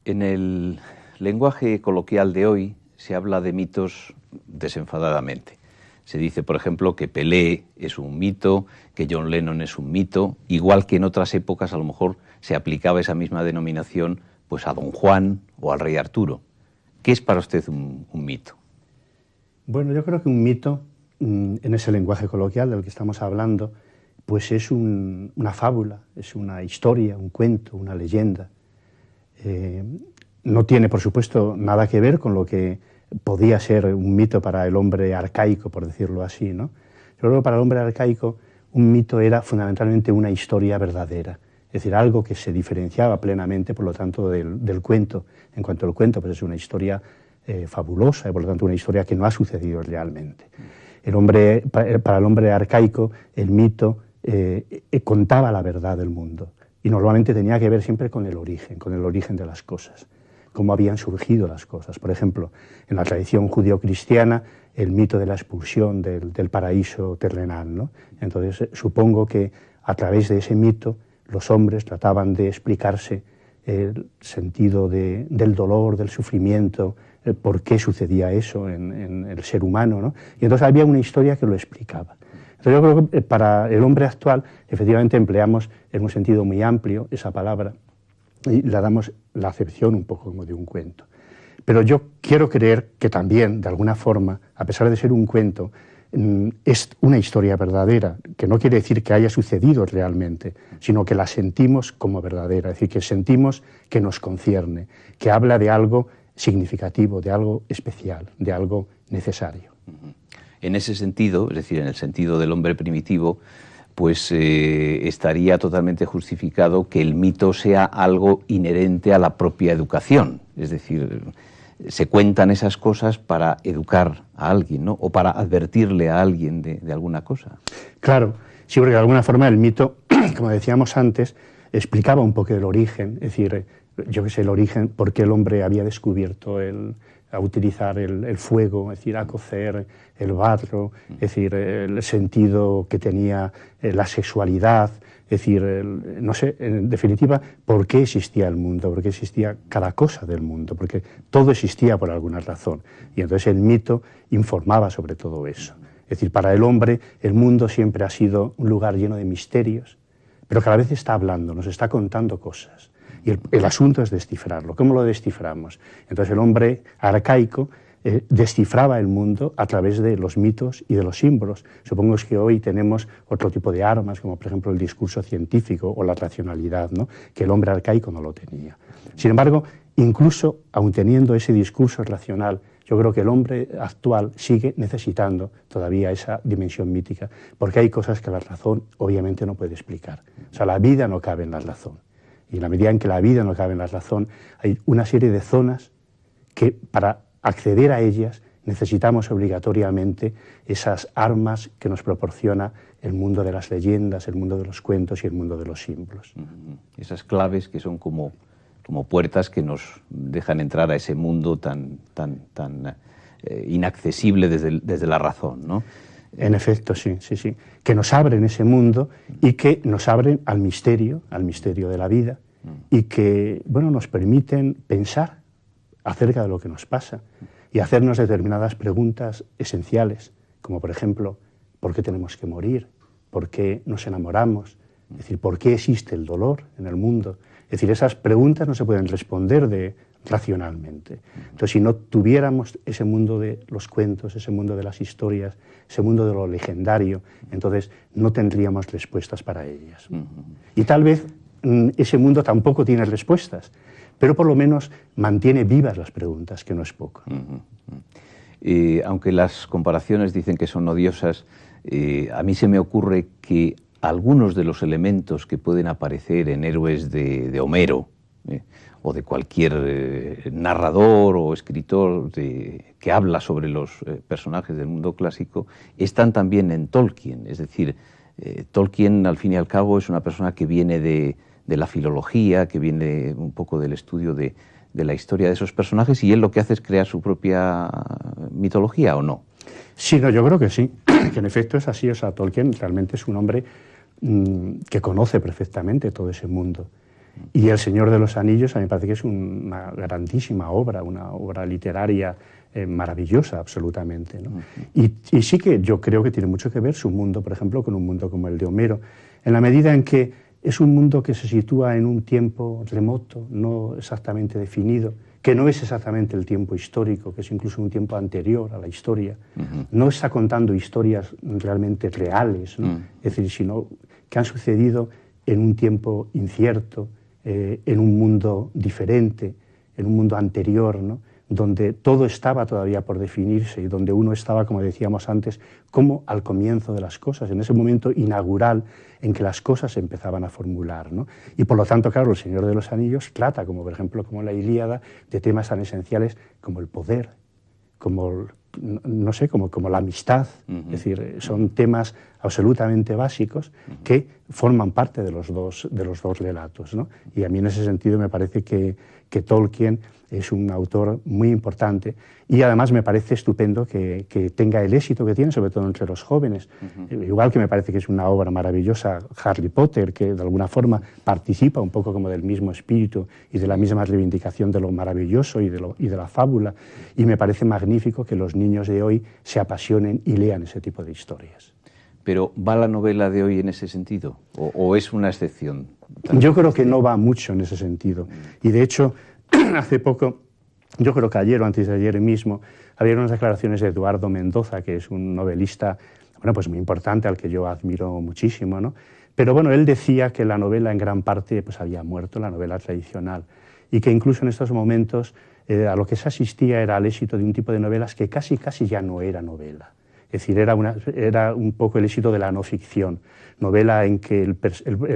En el lenguaje coloquial de hoy se habla de mitos desenfadadamente. Se dice, por ejemplo, que Pelé es un mito, que John Lennon es un mito, igual que en otras épocas a lo mejor se aplicaba esa misma denominación pues a Don Juan o al rey Arturo. ¿Qué es para usted un mito? Bueno, yo creo que un mito, en ese lenguaje coloquial del que estamos hablando, pues es una fábula, es una historia, un cuento, una leyenda. No tiene, por supuesto, nada que ver con lo que podía ser un mito para el hombre arcaico, por decirlo así, ¿no? Yo creo que para el hombre arcaico un mito era fundamentalmente una historia verdadera, es decir, algo que se diferenciaba plenamente, por lo tanto, del cuento. En cuanto al cuento, pues es una historia fabulosa y, por lo tanto, una historia que no ha sucedido realmente. Para el hombre arcaico, el mito contaba la verdad del mundo y normalmente tenía que ver siempre con el origen de las cosas, cómo habían surgido las cosas. Por ejemplo, en la tradición judío-cristiana, el mito de la expulsión del paraíso terrenal, ¿no? Entonces, supongo que a través de ese mito los hombres trataban de explicarse el sentido del dolor, del sufrimiento, por qué sucedía eso en el ser humano, ¿no? Y entonces había una historia que lo explicaba. Entonces yo creo que para el hombre actual, efectivamente empleamos en un sentido muy amplio esa palabra y le damos la acepción un poco como de un cuento. Pero yo quiero creer que también, de alguna forma, a pesar de ser un cuento, es una historia verdadera, que no quiere decir que haya sucedido realmente, sino que la sentimos como verdadera, es decir, que sentimos que nos concierne, que habla de algo significativo, de algo especial, de algo necesario. En ese sentido, es decir, en el sentido del hombre primitivo, pues estaría totalmente justificado que el mito sea algo inherente a la propia educación, es decir, se cuentan esas cosas para educar a alguien, ¿no? O para advertirle a alguien de alguna cosa. Claro, sí, porque de alguna forma el mito, como decíamos antes, explicaba un poco el origen, es decir, yo qué sé, el origen, por qué el hombre había descubierto a utilizar el fuego, es decir, a cocer el barro, es decir, el sentido que tenía la sexualidad, es decir, no sé, en definitiva, por qué existía el mundo, por qué existía cada cosa del mundo, porque todo existía por alguna razón. Y entonces el mito informaba sobre todo eso. Es decir, para el hombre el mundo siempre ha sido un lugar lleno de misterios, pero cada vez está hablando, nos está contando cosas. Y el asunto es descifrarlo. ¿Cómo lo desciframos? Entonces el hombre arcaico descifraba el mundo a través de los mitos y de los símbolos. Supongo que hoy tenemos otro tipo de armas, como por ejemplo el discurso científico o la racionalidad, ¿no? Que el hombre arcaico no lo tenía. Sin embargo, incluso aun teniendo ese discurso racional, yo creo que el hombre actual sigue necesitando todavía esa dimensión mítica, porque hay cosas que la razón obviamente no puede explicar. O sea, la vida no cabe en la razón. Y en la medida en que la vida no cabe en la razón, hay una serie de zonas que para acceder a ellas necesitamos obligatoriamente esas armas que nos proporciona el mundo de las leyendas, el mundo de los cuentos y el mundo de los símbolos. Esas claves que son como puertas que nos dejan entrar a ese mundo tan inaccesible desde la razón, ¿no? En efecto, sí, que nos abren ese mundo y que nos abren al misterio de la vida y que, bueno, nos permiten pensar acerca de lo que nos pasa y hacernos determinadas preguntas esenciales, como por ejemplo, ¿por qué tenemos que morir? ¿Por qué nos enamoramos? Es decir, ¿por qué existe el dolor en el mundo? Es decir, esas preguntas no se pueden responder racionalmente. Entonces, si no tuviéramos ese mundo de los cuentos, ese mundo de las historias, ese mundo de lo legendario, entonces no tendríamos respuestas para ellas. Y tal vez ese mundo tampoco tiene respuestas, pero por lo menos mantiene vivas las preguntas, que no es poco. Aunque las comparaciones dicen que son odiosas, a mí se me ocurre que algunos de los elementos que pueden aparecer en héroes de Homero, o de cualquier narrador o escritor que habla sobre los personajes del mundo clásico, están también en Tolkien. Es decir, Tolkien, al fin y al cabo, es una persona que viene de la filología, que viene un poco del estudio de la historia de esos personajes, y él lo que hace es crear su propia mitología, ¿o no? Sí, no, yo creo que sí, que en efecto es así. O sea, Tolkien realmente es un hombre que conoce perfectamente todo ese mundo. Y El Señor de los Anillos a mí me parece que es una grandísima obra, una obra literaria maravillosa, absolutamente, ¿no? Y sí que yo creo que tiene mucho que ver su mundo, por ejemplo, con un mundo como el de Homero, en la medida en que es un mundo que se sitúa en un tiempo remoto, no exactamente definido, que no es exactamente el tiempo histórico, que es incluso un tiempo anterior a la historia. No está contando historias realmente reales, ¿no? Es decir, sino que han sucedido en un tiempo incierto, en un mundo diferente, en un mundo anterior, ¿no? Donde todo estaba todavía por definirse y donde uno estaba, como decíamos antes, como al comienzo de las cosas, en ese momento inaugural en que las cosas se empezaban a formular, ¿no? Y por lo tanto, claro, El Señor de los Anillos trata, como por ejemplo como la Ilíada, de temas tan esenciales como el poder, como, no sé, como la amistad. Es decir, son temas absolutamente básicos que forman parte de los dos relatos, ¿no? Y a mí en ese sentido me parece que Tolkien es un autor muy importante y además me parece estupendo que tenga el éxito que tiene, sobre todo entre los jóvenes. Igual que me parece que es una obra maravillosa Harry Potter, que de alguna forma participa un poco como del mismo espíritu y de la misma reivindicación de lo maravilloso y de la fábula. Y me parece magnífico que los niños de hoy se apasionen y lean ese tipo de historias. ¿Pero va la novela de hoy en ese sentido? ¿O es una excepción? Yo creo que no va mucho en ese sentido. Y de hecho, hace poco, yo creo que ayer o antes de ayer mismo, había unas declaraciones de Eduardo Mendoza, que es un novelista, bueno, pues muy importante, al que yo admiro muchísimo, ¿no? Pero bueno, él decía que la novela en gran parte pues había muerto, la novela tradicional, y que incluso en estos momentos a lo que se asistía era al éxito de un tipo de novelas que casi ya no era novela. Es decir, era un poco el éxito de la no ficción, novela en que el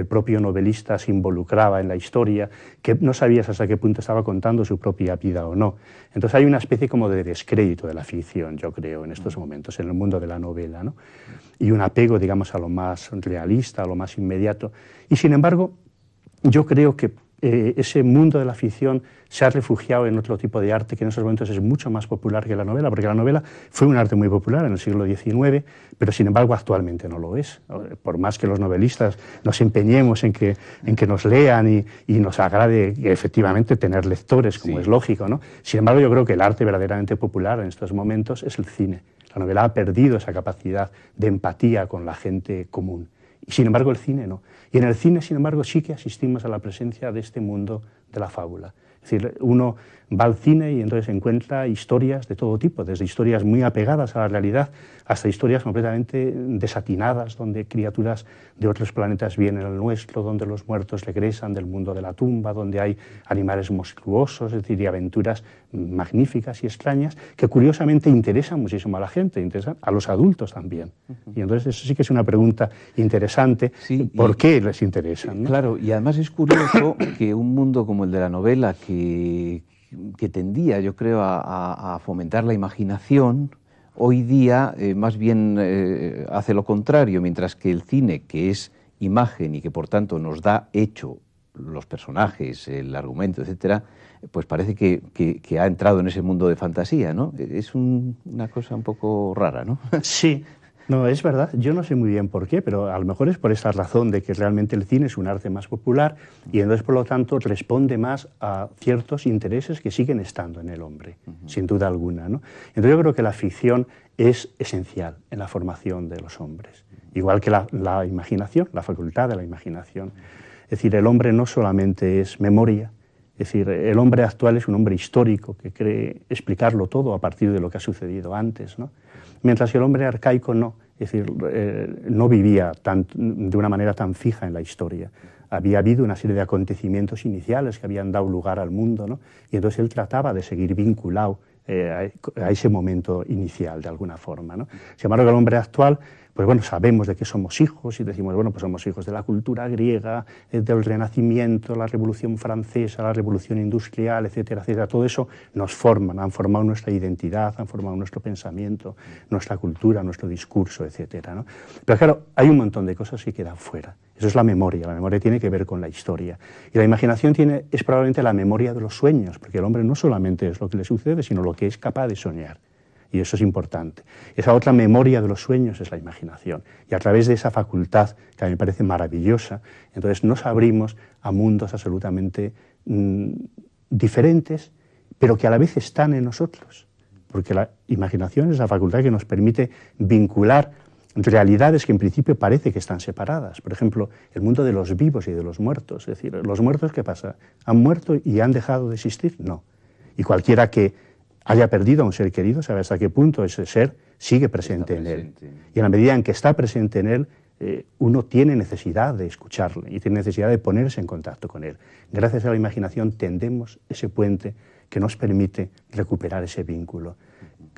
propio novelista se involucraba en la historia, que no sabías hasta qué punto estaba contando su propia vida o no. Entonces hay una especie como de descrédito de la ficción, yo creo, en estos momentos, en el mundo de la novela, ¿no? Y un apego, digamos, a lo más realista, a lo más inmediato. Y sin embargo, yo creo que ese mundo de la ficción se ha refugiado en otro tipo de arte que en esos momentos es mucho más popular que la novela, porque la novela fue un arte muy popular en el siglo XIX, pero sin embargo actualmente no lo es. Por más que los novelistas nos empeñemos en que nos lean y nos agrade efectivamente tener lectores, como es lógico, ¿no? Sin embargo, yo creo que el arte verdaderamente popular en estos momentos es el cine. La novela ha perdido esa capacidad de empatía con la gente común. Y sin embargo el cine no. Y en el cine, sin embargo, sí que asistimos a la presencia de este mundo de la fábula. Es decir, uno va al cine y entonces encuentra historias de todo tipo, desde historias muy apegadas a la realidad hasta historias completamente desatinadas, donde criaturas de otros planetas vienen al nuestro, donde los muertos regresan del mundo de la tumba, donde hay animales monstruosos, es decir, y aventuras magníficas y extrañas que curiosamente interesan muchísimo a la gente, interesan a los adultos también. Y entonces eso sí que es una pregunta interesante, ¿por qué les interesan, ¿no? Claro, y además es curioso que un mundo como el de la novela, que tendía, yo creo, a fomentar la imaginación, hoy día más bien hace lo contrario, mientras que el cine, que es imagen y que por tanto nos da hecho los personajes, el argumento, etcétera, pues parece que ha entrado en ese mundo de fantasía, ¿no? Es una cosa un poco rara, ¿no? Sí. No, es verdad, yo no sé muy bien por qué, pero a lo mejor es por esa razón de que realmente el cine es un arte más popular y entonces, por lo tanto, responde más a ciertos intereses que siguen estando en el hombre, sin duda alguna, ¿no? Entonces yo creo que la ficción es esencial en la formación de los hombres, igual que la imaginación, la facultad de la imaginación. Es decir, el hombre no solamente es memoria, es decir, el hombre actual es un hombre histórico que cree explicarlo todo a partir de lo que ha sucedido antes, ¿no? Mientras que el hombre arcaico no, es decir, no vivía de una manera tan fija en la historia. Había habido una serie de acontecimientos iniciales que habían dado lugar al mundo, ¿no? Y entonces él trataba de seguir vinculado a ese momento inicial, de alguna forma, ¿no? Sin embargo, el hombre actual, pues bueno, sabemos de qué somos hijos y decimos, bueno, pues somos hijos de la cultura griega, del Renacimiento, la Revolución Francesa, la Revolución Industrial, etcétera, etcétera. Todo eso nos forman, han formado nuestra identidad, han formado nuestro pensamiento, nuestra cultura, nuestro discurso, etcétera, ¿no? Pero claro, hay un montón de cosas que quedan fuera. Eso es la memoria tiene que ver con la historia. Y la imaginación es probablemente la memoria de los sueños, porque el hombre no solamente es lo que le sucede, sino lo que es capaz de soñar. y eso es importante. Esa otra memoria de los sueños es la imaginación, y a través de esa facultad, que a mí me parece maravillosa, entonces nos abrimos a mundos absolutamente diferentes, pero que a la vez están en nosotros, porque la imaginación es la facultad que nos permite vincular realidades que en principio parece que están separadas. Por ejemplo, el mundo de los vivos y de los muertos. Es decir, ¿los muertos qué pasa? ¿Han muerto y han dejado de existir? No. Y cualquiera que haya perdido a un ser querido sabe hasta qué punto ese ser sigue presente en él. Y en la medida en que está presente en él, uno tiene necesidad de escucharle y tiene necesidad de ponerse en contacto con él. Gracias a la imaginación tendemos ese puente que nos permite recuperar ese vínculo.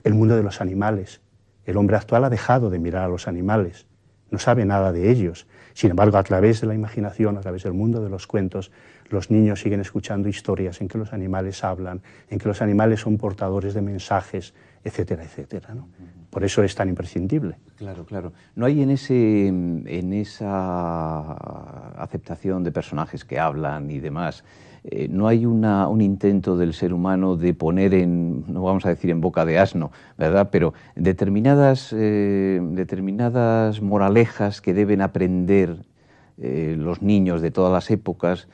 El mundo de los animales. El hombre actual ha dejado de mirar a los animales, no sabe nada de ellos. Sin embargo, a través de la imaginación, a través del mundo de los cuentos, los niños siguen escuchando historias en que los animales hablan, en que los animales son portadores de mensajes, etcétera, etcétera, ¿no? Por eso es tan imprescindible. Claro, claro. ¿No hay en esa aceptación de personajes que hablan y demás, no hay un intento del ser humano de poner no vamos a decir en boca de asno, ¿verdad?, pero determinadas moralejas que deben aprender los niños de todas las épocas,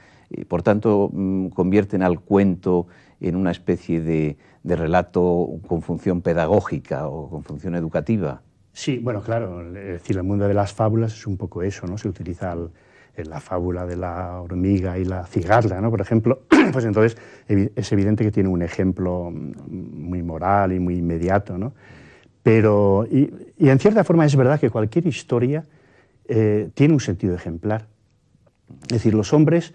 por tanto convierten al cuento en una especie de relato con función pedagógica o con función educativa? Sí, bueno, claro, es decir, el mundo de las fábulas es un poco eso, ¿no? Se utiliza la fábula de la hormiga y la cigarra, ¿no? Por ejemplo, pues entonces es evidente que tiene un ejemplo muy moral y muy inmediato, ¿no? Pero, y en cierta forma es verdad que cualquier historia tiene un sentido ejemplar. Es decir, los hombres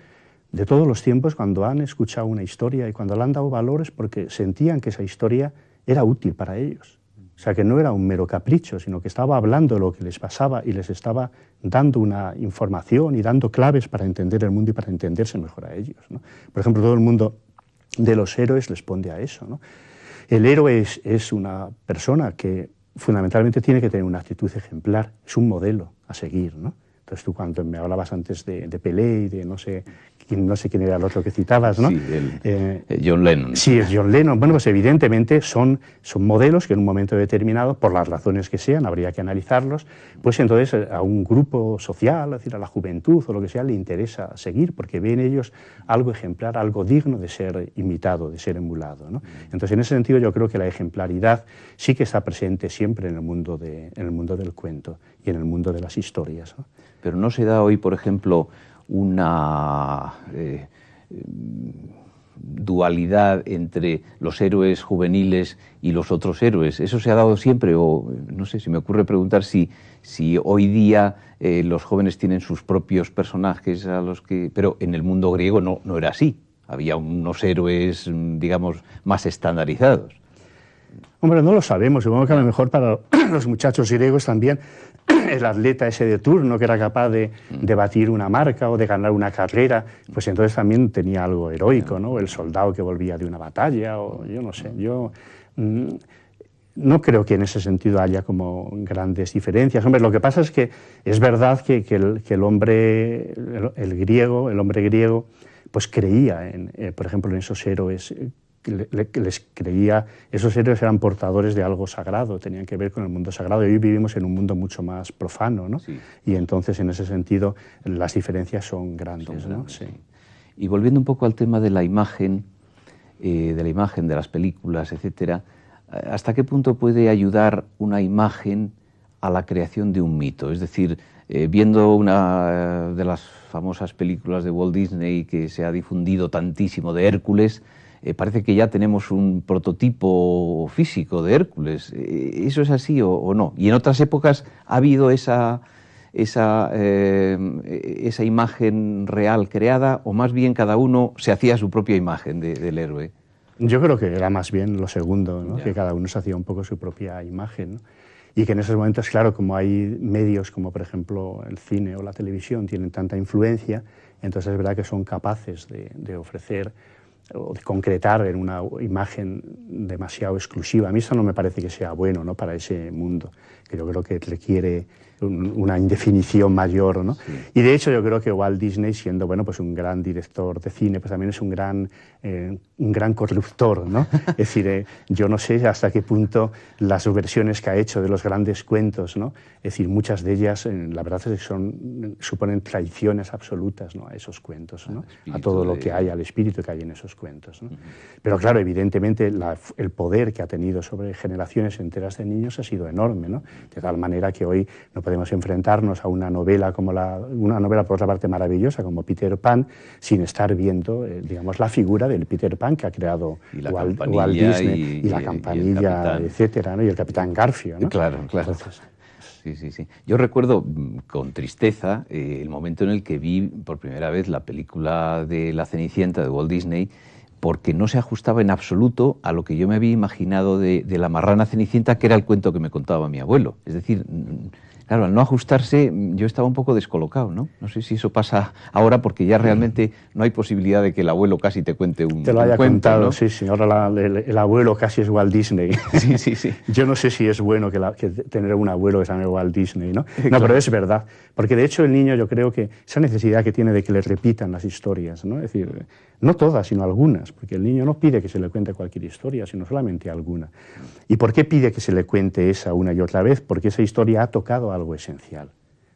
de todos los tiempos, cuando han escuchado una historia y cuando le han dado valores, porque sentían que esa historia era útil para ellos. O sea, que no era un mero capricho, sino que estaba hablando de lo que les pasaba y les estaba dando una información y dando claves para entender el mundo y para entenderse mejor a ellos, ¿no? Por ejemplo, todo el mundo de los héroes responde a eso, ¿no? El héroe es una persona que fundamentalmente tiene que tener una actitud ejemplar, es un modelo a seguir, ¿no? Entonces tú cuando me hablabas antes de Pelé y de no sé quién era el otro que citabas, ¿no? Sí, John Lennon. Sí, es John Lennon. Bueno, pues evidentemente son modelos que en un momento determinado, por las razones que sean, habría que analizarlos, pues entonces a un grupo social, es decir, a la juventud o lo que sea, le interesa seguir, porque ven ellos algo ejemplar, algo digno de ser imitado, de ser emulado, ¿no? Entonces, en ese sentido, yo creo que la ejemplaridad sí que está presente siempre en el mundo del cuento y en el mundo de las historias, ¿no? Pero no se da hoy, por ejemplo, una dualidad entre los héroes juveniles y los otros héroes. ¿Eso se ha dado siempre? O no sé, se me ocurre preguntar si hoy día los jóvenes tienen sus propios personajes a los que... Pero en el mundo griego no era así. Había unos héroes, digamos, más estandarizados. Hombre, no lo sabemos. Supongo que a lo mejor para los muchachos griegos también el atleta ese de turno que era capaz de batir una marca o de ganar una carrera, pues entonces también tenía algo heroico, ¿no? El soldado que volvía de una batalla, o yo no sé. Yo no creo que en ese sentido haya como grandes diferencias. Hombre, lo que pasa es que es verdad que el hombre griego, pues creía, por ejemplo, en esos héroes. Les creía, esos héroes eran portadores de algo sagrado, tenían que ver con el mundo sagrado, y hoy vivimos en un mundo mucho más profano, ¿no? Sí. Y entonces en ese sentido las diferencias son grandes, ¿no? Sí. Y volviendo un poco al tema de la imagen, de las películas, etcétera, ¿hasta qué punto puede ayudar una imagen a la creación de un mito? Es decir, viendo una de las famosas películas de Walt Disney que se ha difundido tantísimo de Hércules, parece que ya tenemos un prototipo físico de Hércules. ¿Eso es así o no? ¿Y en otras épocas ha habido esa imagen real creada, o más bien cada uno se hacía su propia imagen del héroe? Yo creo que era más bien lo segundo, ¿no? Que cada uno se hacía un poco su propia imagen, ¿no? Y que en esos momentos, claro, como hay medios como por ejemplo el cine o la televisión tienen tanta influencia, entonces es verdad que son capaces de ofrecer o de concretar en una imagen demasiado exclusiva. A mí eso no me parece que sea bueno, ¿no? Para ese mundo, que yo creo que requiere una indefinición mayor, ¿no? Sí. Y de hecho yo creo que Walt Disney, siendo bueno, pues un gran director de cine, pues también es un gran corruptor, ¿no? Es decir, yo no sé hasta qué punto las versiones que ha hecho de los grandes cuentos, ¿no? Es decir, muchas de ellas, la verdad es que suponen traiciones absolutas, ¿no? A esos cuentos, ¿no? A todo lo que hay, al espíritu que hay en esos cuentos, ¿no? Pero claro, evidentemente el poder que ha tenido sobre generaciones enteras de niños ha sido enorme, ¿no? De tal manera que hoy no podemos enfrentarnos a una novela una novela por otra parte maravillosa como Peter Pan sin estar viendo, digamos, la figura del Peter Pan que ha creado Walt Disney y la campanilla, etcétera, ¿no? Y el Capitán Garfio, ¿no? Claro. Entonces, sí. Yo recuerdo con tristeza el momento en el que vi por primera vez la película de La Cenicienta de Walt Disney, porque no se ajustaba en absoluto a lo que yo me había imaginado de la marrana Cenicienta, que era el cuento que me contaba mi abuelo. Es decir, claro, al no ajustarse yo estaba un poco descolocado, ¿no? No sé si eso pasa ahora porque ya realmente no hay posibilidad de que el abuelo casi te cuente un cuento. Te lo haya cuento, contado, ¿no? sí. Ahora el abuelo casi es Walt Disney. Sí. Yo no sé si es bueno que tener un abuelo que se llame Walt Disney, ¿no? No, Claro. pero es verdad. Porque de hecho el niño, yo creo que esa necesidad que tiene de que le repitan las historias, ¿no? Es decir, no todas, sino algunas, porque el niño no pide que se le cuente cualquier historia, sino solamente alguna. ¿Y por qué pide que se le cuente esa una y otra vez? Porque esa historia ha tocado algo esencial.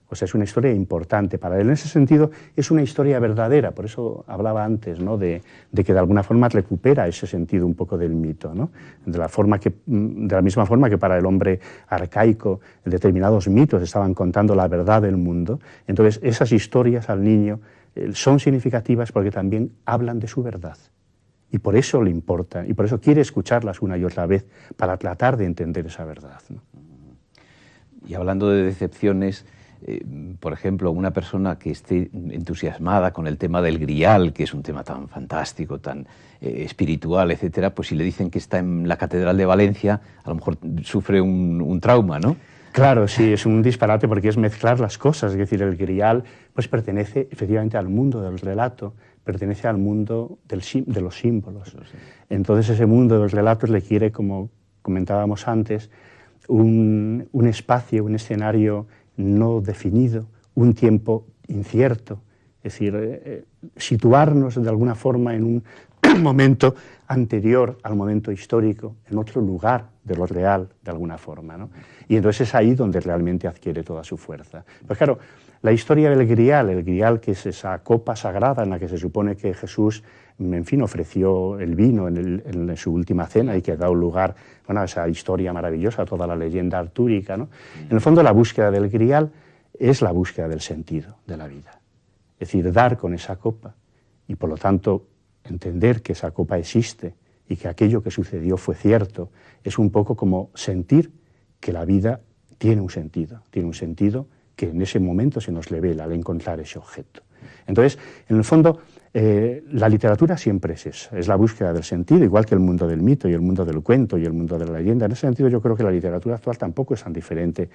O sea, es una historia importante para él. En ese sentido, es una historia verdadera. Por eso hablaba antes, ¿no? de que de alguna forma recupera ese sentido un poco del mito, ¿no? De la misma forma que para el hombre arcaico determinados mitos estaban contando la verdad del mundo. Entonces, esas historias al niño son significativas porque también hablan de su verdad. Y por eso le importa, y por eso quiere escucharlas una y otra vez para tratar de entender esa verdad, ¿no? Y hablando de decepciones, por ejemplo, una persona que esté entusiasmada con el tema del Grial, que es un tema tan fantástico, tan espiritual, etcétera, pues si le dicen que está en la Catedral de Valencia, a lo mejor sufre un trauma, ¿no? Claro, sí, es un disparate porque es mezclar las cosas. Es decir, el Grial pues pertenece efectivamente al mundo del relato, pertenece al mundo de los símbolos. Entonces ese mundo de los relatos le quiere, como comentábamos antes, un espacio, un escenario no definido, un tiempo incierto. Es decir, situarnos de alguna forma en un momento anterior al momento histórico, en otro lugar de lo real, de alguna forma, ¿no? Y entonces es ahí donde realmente adquiere toda su fuerza. Pues claro, la historia del Grial, el Grial que es esa copa sagrada en la que se supone que Jesús, en fin, ofreció el vino en su última cena y que ha dado lugar, bueno, a esa historia maravillosa, toda la leyenda artúrica, ¿no? En el fondo la búsqueda del Grial es la búsqueda del sentido de la vida. Es decir, dar con esa copa y por lo tanto entender que esa copa existe y que aquello que sucedió fue cierto, es un poco como sentir que la vida tiene un sentido que en ese momento se nos revela al encontrar ese objeto. Entonces, en el fondo, la literatura siempre es eso, es la búsqueda del sentido, igual que el mundo del mito y el mundo del cuento y el mundo de la leyenda. En ese sentido, yo creo que la literatura actual tampoco es tan diferente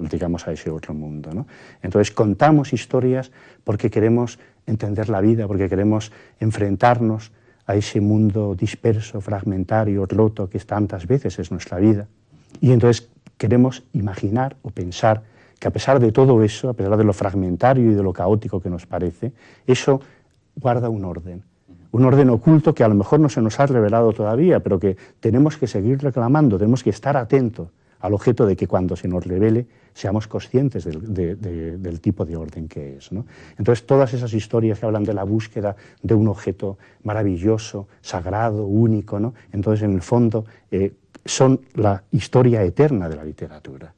digamos, a ese otro mundo, ¿no? Entonces, contamos historias porque queremos entender la vida, porque queremos enfrentarnos a ese mundo disperso, fragmentario, roto, que tantas veces es nuestra vida. Y entonces queremos imaginar o pensar que a pesar de todo eso, a pesar de lo fragmentario y de lo caótico que nos parece, eso guarda un orden oculto que a lo mejor no se nos ha revelado todavía, pero que tenemos que seguir reclamando, tenemos que estar atentos al objeto de que cuando se nos revele seamos conscientes del tipo de orden que es, ¿no? Entonces, todas esas historias que hablan de la búsqueda de un objeto maravilloso, sagrado, único, ¿no? Entonces, en el fondo, son la historia eterna de la literatura.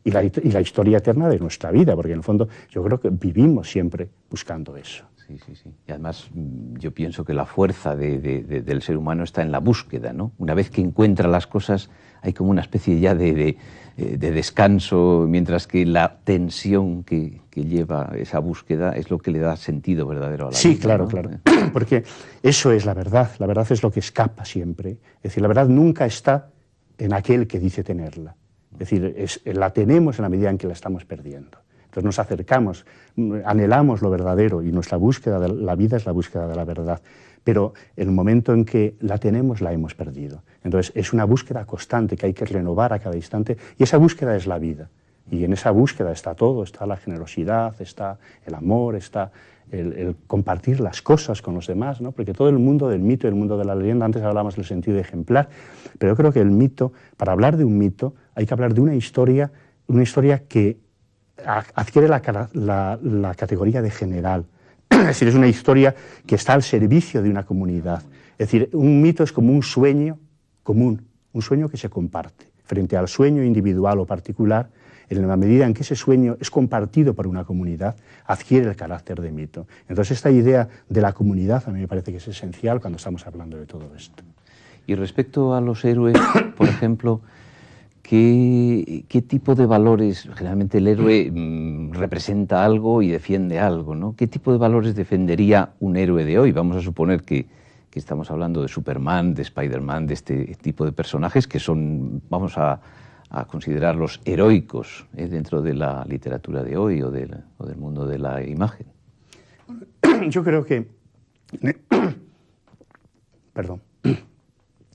Y la historia eterna de nuestra vida, porque en el fondo yo creo que vivimos siempre buscando eso. Sí. Y además yo pienso que la fuerza del ser humano está en la búsqueda, ¿no? Una vez que encuentra las cosas hay como una especie ya de descanso, mientras que la tensión que lleva esa búsqueda es lo que le da sentido verdadero a la vida. Sí, claro, ¿no? claro, porque eso es la verdad es lo que escapa siempre. Es decir, la verdad nunca está en aquel que dice tenerla. Es decir, la tenemos en la medida en que la estamos perdiendo. Entonces nos acercamos, anhelamos lo verdadero y nuestra búsqueda de la vida es la búsqueda de la verdad. Pero en el momento en que la tenemos, la hemos perdido. Entonces es una búsqueda constante que hay que renovar a cada instante y esa búsqueda es la vida. Y en esa búsqueda está todo, está la generosidad, está el amor, está el compartir las cosas con los demás, ¿no? Porque todo el mundo del mito y el mundo de la leyenda, antes hablábamos del sentido de ejemplar, pero yo creo que el mito, para hablar de un mito, hay que hablar de una historia que adquiere la categoría de general. Es decir, es una historia que está al servicio de una comunidad. Es decir, un mito es como un sueño común, un sueño que se comparte. Frente al sueño individual o particular, en la medida en que ese sueño es compartido por una comunidad, adquiere el carácter de mito. Entonces, esta idea de la comunidad a mí me parece que es esencial cuando estamos hablando de todo esto. Y respecto a los héroes, por ejemplo, ¿qué tipo de valores? Generalmente el héroe representa algo y defiende algo, ¿no? ¿Qué tipo de valores defendería un héroe de hoy? Vamos a suponer que estamos hablando de Superman, de Spider-Man, de este tipo de personajes que son, vamos a considerarlos heroicos dentro de la literatura de hoy o del mundo de la imagen. Yo creo que... Perdón.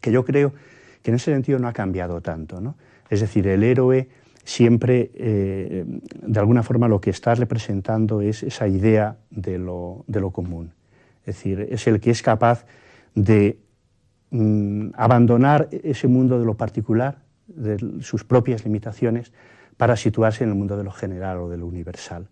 Que yo creo que en ese sentido no ha cambiado tanto, ¿no? Es decir, el héroe siempre, de alguna forma, lo que está representando es esa idea de lo común. Es decir, es el que es capaz de abandonar ese mundo de lo particular, de sus propias limitaciones, para situarse en el mundo de lo general o de lo universal.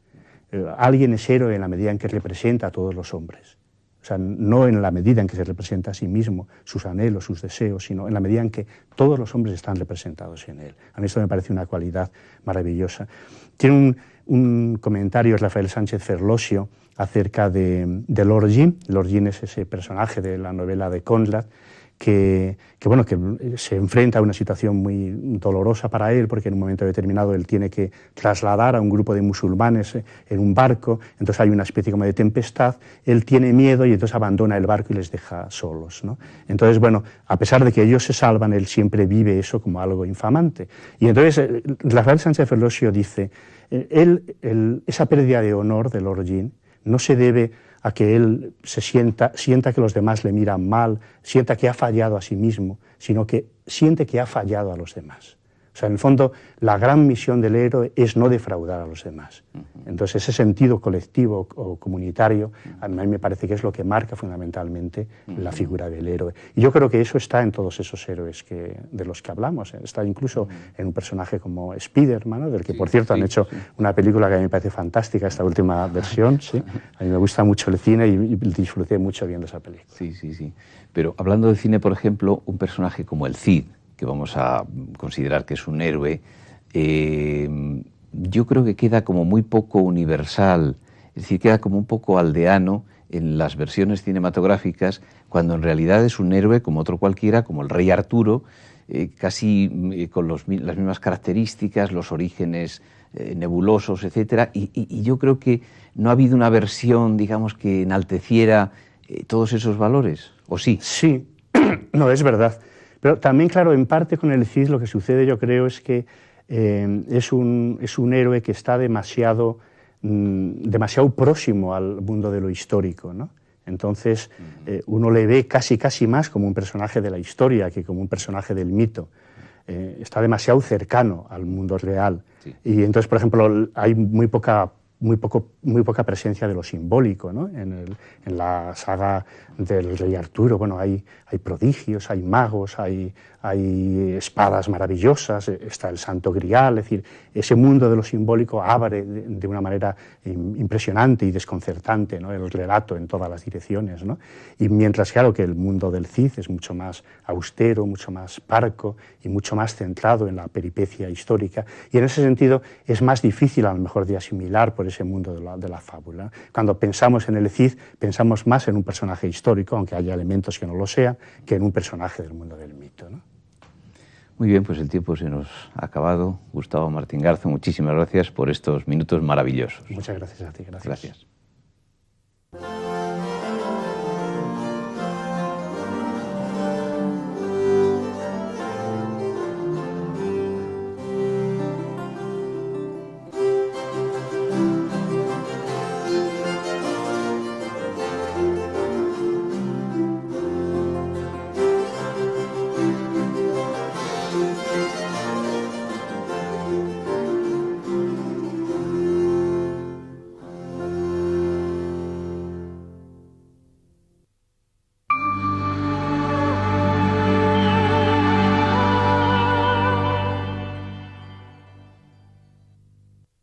Alguien es héroe en la medida en que representa a todos los hombres. O sea, no en la medida en que se representa a sí mismo, sus anhelos, sus deseos, sino en la medida en que todos los hombres están representados en él. A mí esto me parece una cualidad maravillosa. Tiene un comentario Rafael Sánchez Ferlosio acerca de Lord Jim. Lord Jim es ese personaje de la novela de Conrad que se enfrenta a una situación muy dolorosa para él, porque en un momento determinado él tiene que trasladar a un grupo de musulmanes en un barco, entonces hay una especie como de tempestad, él tiene miedo y entonces abandona el barco y les deja solos, ¿no? Entonces, bueno, a pesar de que ellos se salvan, él siempre vive eso como algo infamante. Y entonces Rafael Sánchez Ferlosio dice, esa pérdida de honor de Lord Jim no se debe a que él sienta que los demás le miran mal, sienta que ha fallado a sí mismo, sino que siente que ha fallado a los demás. O sea, en el fondo, la gran misión del héroe es no defraudar a los demás. Entonces, ese sentido colectivo o comunitario, a mí me parece que es lo que marca fundamentalmente la figura del héroe. Y yo creo que eso está en todos esos héroes de los que hablamos. Está incluso en un personaje como Spider-Man, ¿no? Del que, por cierto, han hecho una película que a mí me parece fantástica, esta última versión. ¿Sí? A mí me gusta mucho el cine y disfruté mucho viendo esa película. Sí. Pero hablando del cine, por ejemplo, un personaje como el Cid, que vamos a considerar que es un héroe, yo creo que queda como muy poco universal, es decir, queda como un poco aldeano en las versiones cinematográficas, cuando en realidad es un héroe como otro cualquiera, como el rey Arturo, casi con las mismas características, los orígenes nebulosos, etc. Y yo creo que no ha habido una versión, digamos, que enalteciera todos esos valores, ¿o sí? Sí, no, es verdad. Pero también, claro, en parte con el Cid lo que sucede, yo creo, es que es un héroe que está demasiado próximo al mundo de lo histórico, ¿no? Entonces, uno le ve casi más como un personaje de la historia que como un personaje del mito. Está demasiado cercano al mundo real. Sí. Y entonces, por ejemplo, hay muy poca presencia de lo simbólico, ¿no? En la saga del rey Arturo, bueno, hay prodigios, hay magos, hay espadas maravillosas, está el Santo Grial, es decir, ese mundo de lo simbólico abre de una manera impresionante y desconcertante, ¿no? El relato en todas las direcciones, ¿no? Y mientras, claro, que el mundo del Cid es mucho más austero, mucho más parco y mucho más centrado en la peripecia histórica, y en ese sentido es más difícil a lo mejor de asimilar por ese mundo de la fábula. Cuando pensamos en el Cid, pensamos más en un personaje histórico, aunque haya elementos que no lo sean, que en un personaje del mundo del mito, ¿no? Muy bien, pues el tiempo se nos ha acabado. Gustavo Martín Garzo, muchísimas gracias por estos minutos maravillosos. Muchas gracias a ti. Gracias.